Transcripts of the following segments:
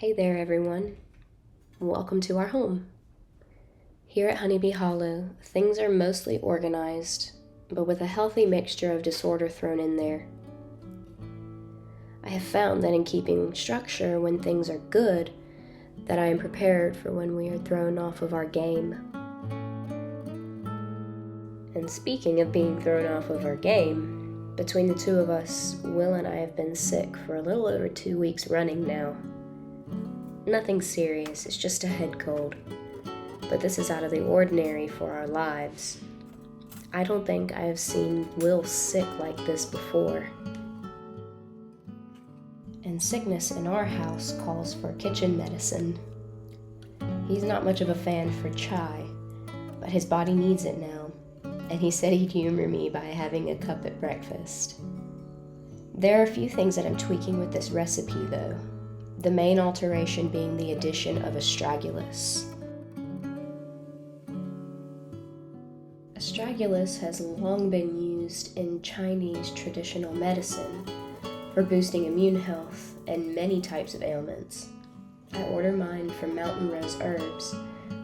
Hey there everyone, welcome to our home. Here at Honeybee Hollow, things are mostly organized, but with a healthy mixture of disorder thrown in there. I have found that in keeping structure when things are good, that I am prepared for when we are thrown off of our game. And speaking of being thrown off of our game, between the two of us, Will and I have been sick for a little over 2 weeks running now. Nothing serious, it's just a head cold. But this is out of the ordinary for our lives. I don't think I have seen Will sick like this before. And sickness in our house calls for kitchen medicine. He's not much of a fan for chai, but his body needs it now, and he said he'd humor me by having a cup at breakfast. There are a few things that I'm tweaking with this recipe though. The main alteration being the addition of Astragalus. Astragalus has long been used in Chinese traditional medicine for boosting immune health and many types of ailments. I order mine from Mountain Rose Herbs,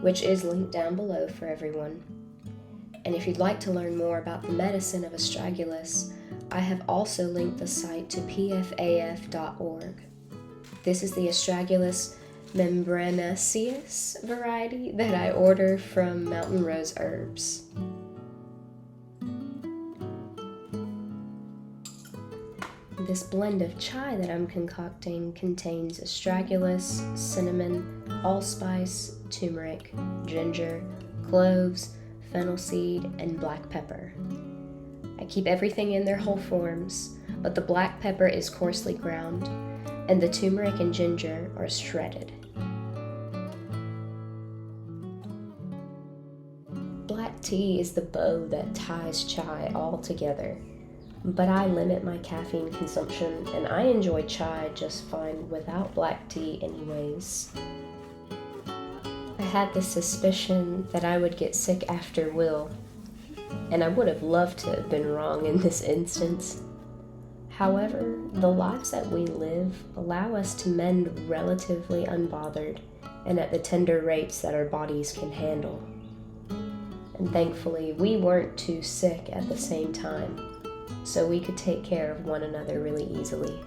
which is linked down below for everyone. And if you'd like to learn more about the medicine of Astragalus, I have also linked the site to PFAF.org. This is the Astragalus membranaceus variety that I order from Mountain Rose Herbs. This blend of chai that I'm concocting contains astragalus, cinnamon, allspice, turmeric, ginger, cloves, fennel seed, and black pepper. I keep everything in their whole forms, but the black pepper is coarsely ground, and the turmeric and ginger are shredded. Black tea is the bow that ties chai all together, but I limit my caffeine consumption and I enjoy chai just fine without black tea anyways. I had the suspicion that I would get sick after Will, and I would have loved to have been wrong in this instance. However, the lives that we live allow us to mend relatively unbothered and at the tender rates that our bodies can handle. And thankfully, we weren't too sick at the same time, so we could take care of one another really easily.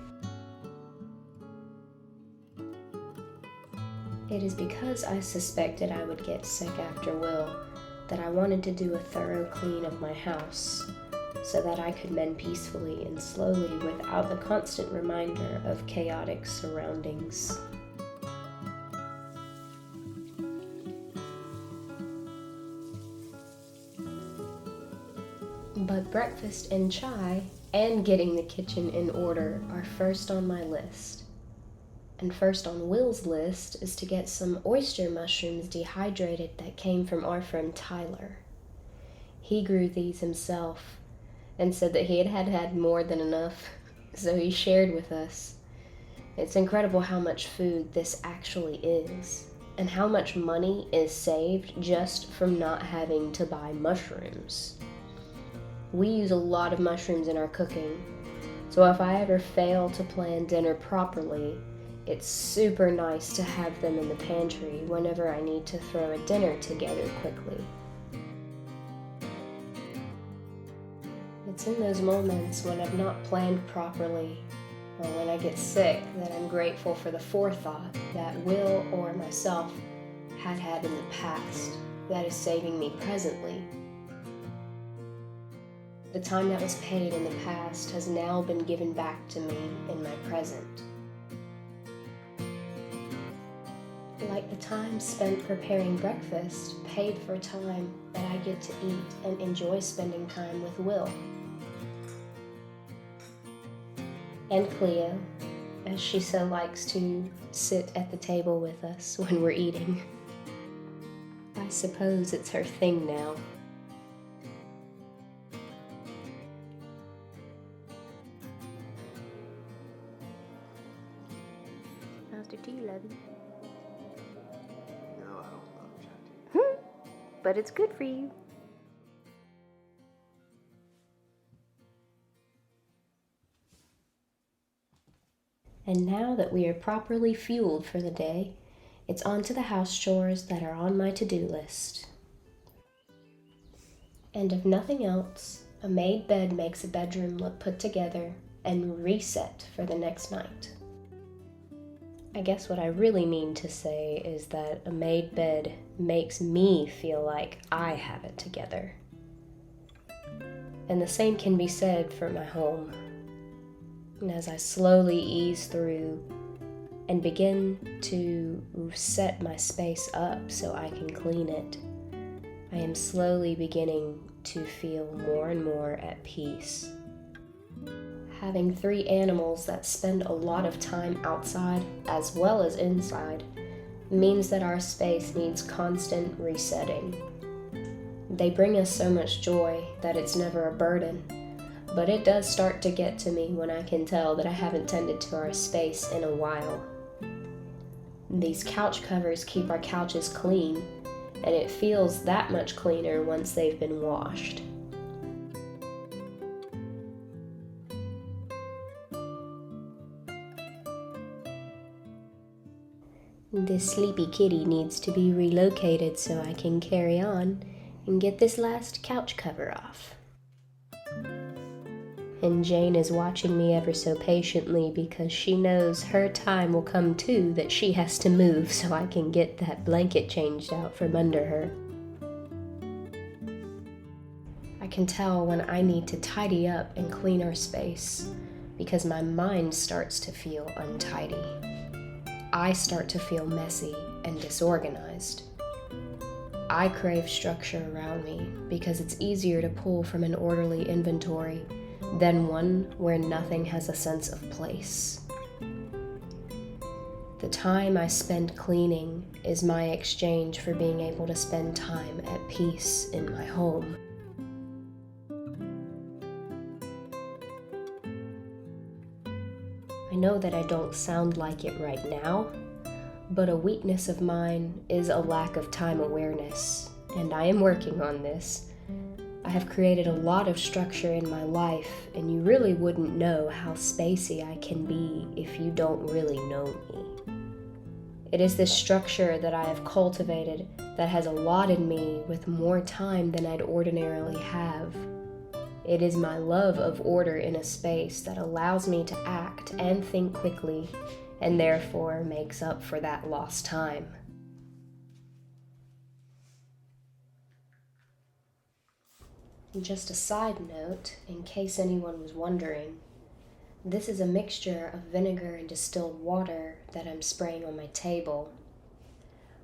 It is because I suspected I would get sick after Will that I wanted to do a thorough clean of my house, so that I could mend peacefully and slowly without the constant reminder of chaotic surroundings. But breakfast and chai and getting the kitchen in order are first on my list. And first on Will's list is to get some oyster mushrooms dehydrated that came from our friend Tyler. He grew these himself and said that he had more than enough, so he shared with us. It's incredible how much food this actually is, and how much money is saved just from not having to buy mushrooms. We use a lot of mushrooms in our cooking, so if I ever fail to plan dinner properly, it's super nice to have them in the pantry whenever I need to throw a dinner together quickly. It's in those moments when I've not planned properly, or when I get sick, that I'm grateful for the forethought that Will or myself had in the past that is saving me presently. The time that was paid in the past has now been given back to me in my present. Like the time spent preparing breakfast paid for time that I get to eat and enjoy spending time with Will. And Cleo, as she so likes to sit at the table with us when we're eating. I suppose it's her thing now. How's the tea, lovey? No, I don't love chai tea. But it's good for you. And now that we are properly fueled for the day, it's on to the house chores that are on my to-do list. And if nothing else, a made bed makes a bedroom look put together and reset for the next night. I guess what I really mean to say is that a made bed makes me feel like I have it together. And the same can be said for my home. And as I slowly ease through and begin to set my space up so I can clean it, I am slowly beginning to feel more and more at peace. Having 3 animals that spend a lot of time outside as well as inside means that our space needs constant resetting. They bring us so much joy that it's never a burden, but it does start to get to me when I can tell that I haven't tended to our space in a while. These couch covers keep our couches clean, and it feels that much cleaner once they've been washed. This sleepy kitty needs to be relocated so I can carry on and get this last couch cover off. And Jane is watching me ever so patiently because she knows her time will come too that she has to move so I can get that blanket changed out from under her. I can tell when I need to tidy up and clean our space because my mind starts to feel untidy. I start to feel messy and disorganized. I crave structure around me because it's easier to pull from an orderly inventory than one where nothing has a sense of place. The time I spend cleaning is my exchange for being able to spend time at peace in my home. I know that I don't sound like it right now, but a weakness of mine is a lack of time awareness, and I am working on this. I have created a lot of structure in my life, and you really wouldn't know how spacey I can be if you don't really know me. It is this structure that I have cultivated that has allotted me with more time than I'd ordinarily have. It is my love of order in a space that allows me to act and think quickly, and therefore makes up for that lost time. Just a side note, in case anyone was wondering, this is a mixture of vinegar and distilled water that I'm spraying on my table.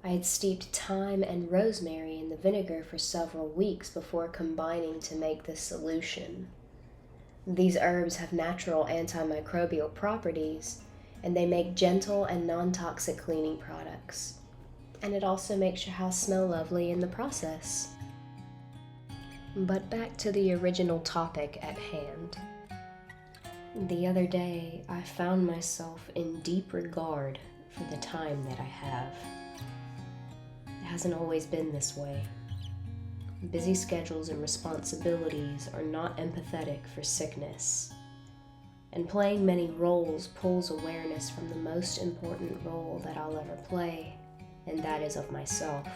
I had steeped thyme and rosemary in the vinegar for several weeks before combining to make this solution. These herbs have natural antimicrobial properties, and they make gentle and non-toxic cleaning products. And it also makes your house smell lovely in the process. But back to the original topic at hand. The other day, I found myself in deep regard for the time that I have. It hasn't always been this way. Busy schedules and responsibilities are not empathetic for sickness. And playing many roles pulls awareness from the most important role that I'll ever play, and that is of myself.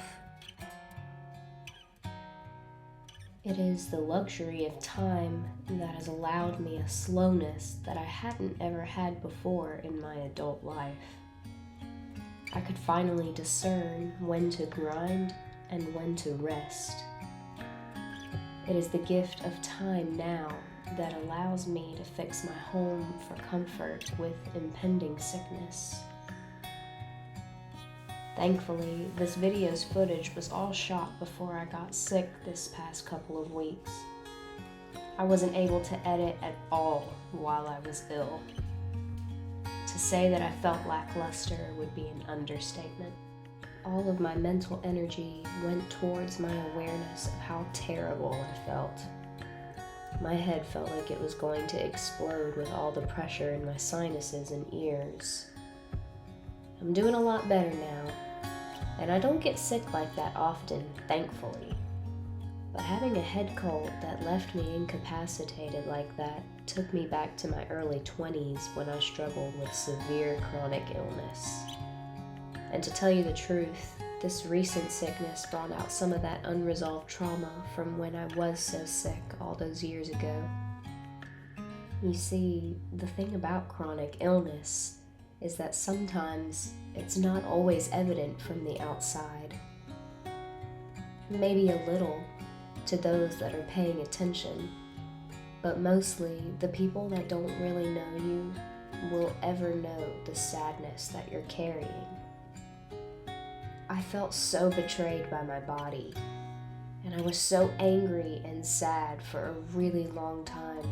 It is the luxury of time that has allowed me a slowness that I hadn't ever had before in my adult life. I could finally discern when to grind and when to rest. It is the gift of time now that allows me to fix my home for comfort with impending sickness. Thankfully, this video's footage was all shot before I got sick this past couple of weeks. I wasn't able to edit at all while I was ill. To say that I felt lackluster would be an understatement. All of my mental energy went towards my awareness of how terrible I felt. My head felt like it was going to explode with all the pressure in my sinuses and ears. I'm doing a lot better now, and I don't get sick like that often, thankfully. But having a head cold that left me incapacitated like that took me back to my early 20s when I struggled with severe chronic illness. And to tell you the truth, this recent sickness brought out some of that unresolved trauma from when I was so sick all those years ago. You see, the thing about chronic illness is that sometimes it's not always evident from the outside. Maybe a little to those that are paying attention, but mostly the people that don't really know you will ever know the sadness that you're carrying. I felt so betrayed by my body, and I was so angry and sad for a really long time.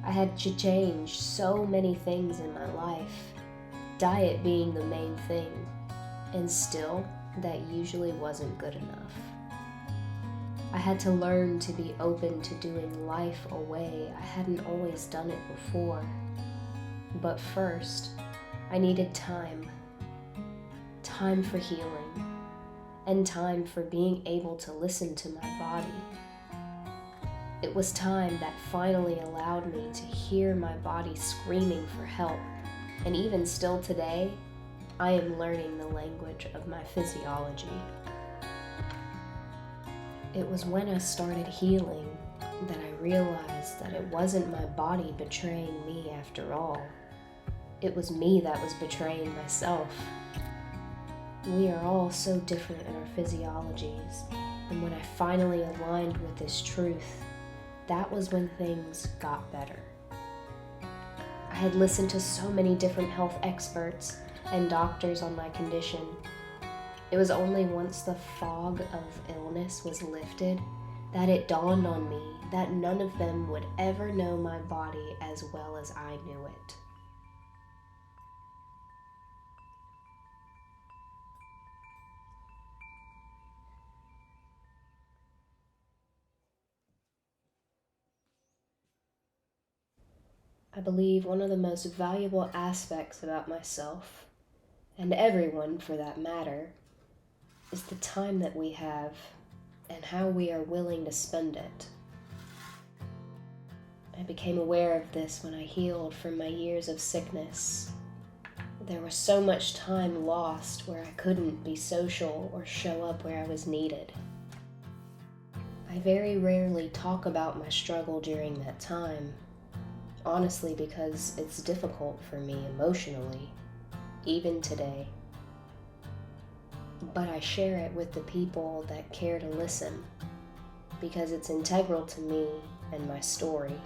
I had to change so many things in my life, diet being the main thing, and still, that usually wasn't good enough. I had to learn to be open to doing life a way I hadn't always done it before. But first, I needed time. Time for healing, and time for being able to listen to my body. It was time that finally allowed me to hear my body screaming for help, and even still today, I am learning the language of my physiology. It was when I started healing that I realized that it wasn't my body betraying me after all. It was me that was betraying myself. We are all so different in our physiologies, and when I finally aligned with this truth, that was when things got better. I had listened to so many different health experts and doctors on my condition. It was only once the fog of illness was lifted that it dawned on me that none of them would ever know my body as well as I knew it. I believe one of the most valuable aspects about myself, and everyone for that matter, is the time that we have and how we are willing to spend it. I became aware of this when I healed from my years of sickness. There was so much time lost where I couldn't be social or show up where I was needed. I very rarely talk about my struggle during that time, honestly because it's difficult for me emotionally, even today. But I share it with the people that care to listen, because it's integral to me and my story.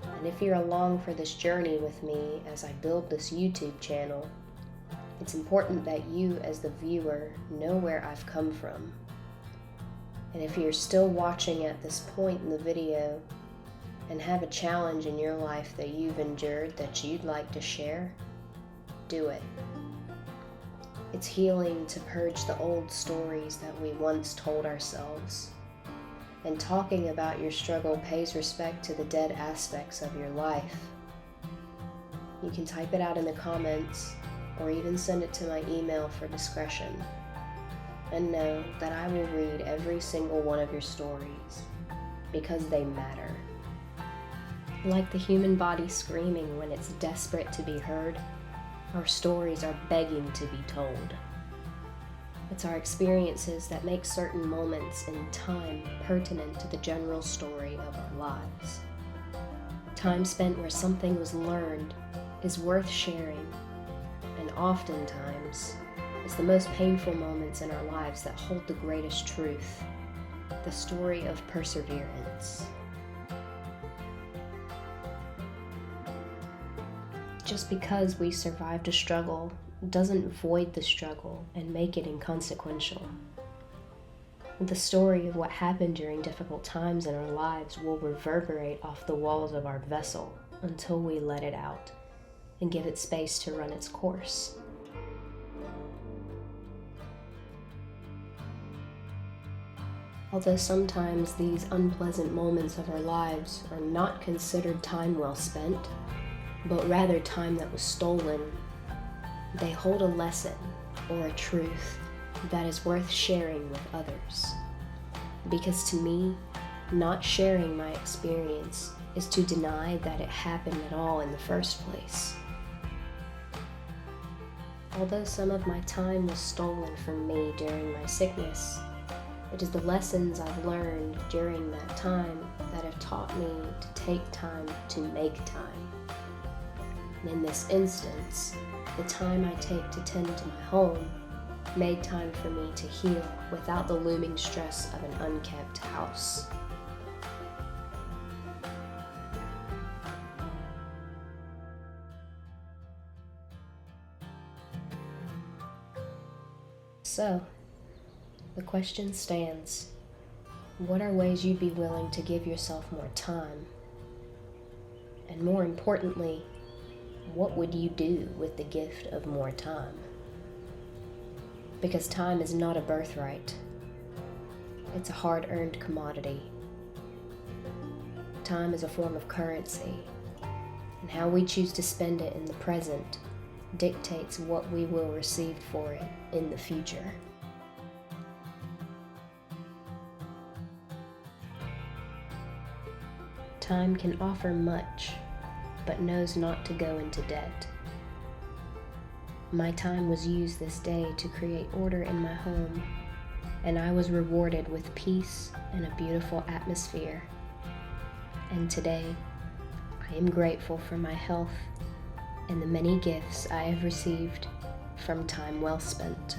And if you're along for this journey with me as I build this YouTube channel, it's important that you as the viewer know where I've come from. And if you're still watching at this point in the video and have a challenge in your life that you've endured that you'd like to share, do it. It's healing to purge the old stories that we once told ourselves. And talking about your struggle pays respect to the dead aspects of your life. You can type it out in the comments or even send it to my email for discretion. And know that I will read every single one of your stories because they matter. Like the human body screaming when it's desperate to be heard, our stories are begging to be told. It's our experiences that make certain moments in time pertinent to the general story of our lives. Time spent where something was learned is worth sharing, and oftentimes is the most painful moments in our lives that hold the greatest truth, the story of perseverance. Just because we survived a struggle doesn't void the struggle and make it inconsequential. The story of what happened during difficult times in our lives will reverberate off the walls of our vessel until we let it out and give it space to run its course. Although sometimes these unpleasant moments of our lives are not considered time well spent, but rather time that was stolen, they hold a lesson or a truth that is worth sharing with others. Because to me, not sharing my experience is to deny that it happened at all in the first place. Although some of my time was stolen from me during my sickness, it is the lessons I've learned during that time that have taught me to take time to make time. And in this instance, the time I take to tend to my home made time for me to heal without the looming stress of an unkept house. So, the question stands, what are ways you'd be willing to give yourself more time? And more importantly, what would you do with the gift of more time? Because time is not a birthright. It's a hard-earned commodity. Time is a form of currency, and how we choose to spend it in the present dictates what we will receive for it in the future. Time can offer much, but knows not to go into debt. My time was used this day to create order in my home, and I was rewarded with peace and a beautiful atmosphere. And today, I am grateful for my health and the many gifts I have received from time well spent.